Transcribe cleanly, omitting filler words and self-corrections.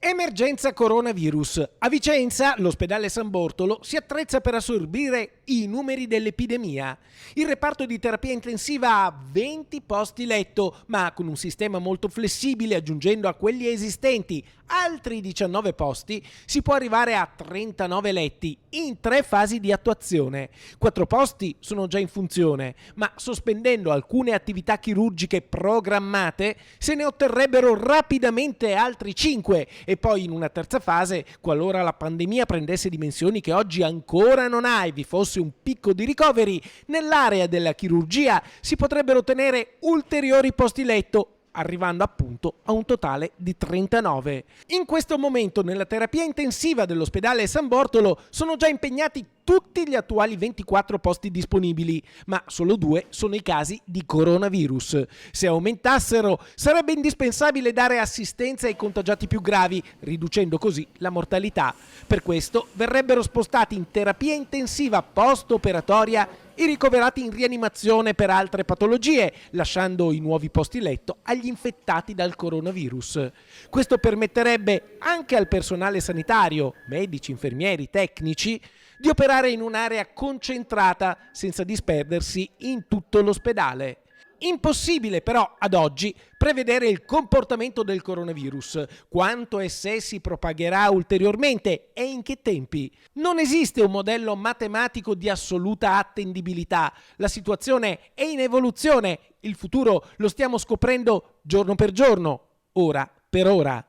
Emergenza coronavirus. A Vicenza, l'ospedale San Bortolo si attrezza per assorbire i numeri dell'epidemia. Il reparto di terapia intensiva ha 20 posti letto, ma con un sistema molto flessibile, aggiungendo a quelli esistenti altri 19 posti, si può arrivare a 39 letti in 3 fasi di attuazione. 4 posti sono già in funzione, ma sospendendo alcune attività chirurgiche programmate, se ne otterrebbero rapidamente altri 5 e poi in una terza fase, qualora la pandemia prendesse dimensioni che oggi ancora non ha e vi fosse un picco di ricoveri, nell'area della chirurgia si potrebbero ottenere ulteriori posti letto, arrivando appunto a un totale di 39. In questo momento nella terapia intensiva dell'ospedale San Bortolo sono già impegnati tutti gli attuali 24 posti disponibili, ma solo 2 sono i casi di coronavirus. Se aumentassero, sarebbe indispensabile dare assistenza ai contagiati più gravi, riducendo così la mortalità. Per questo verrebbero spostati in terapia intensiva post-operatoria i ricoverati in rianimazione per altre patologie, lasciando i nuovi posti letto agli infettati dal coronavirus. Questo permetterebbe anche al personale sanitario, medici, infermieri, tecnici, di operare in un'area concentrata senza disperdersi in tutto l'ospedale. Impossibile però ad oggi prevedere il comportamento del coronavirus, quanto e se si propagherà ulteriormente e in che tempi. Non esiste un modello matematico di assoluta attendibilità. La situazione è in evoluzione, il futuro lo stiamo scoprendo giorno per giorno, ora per ora.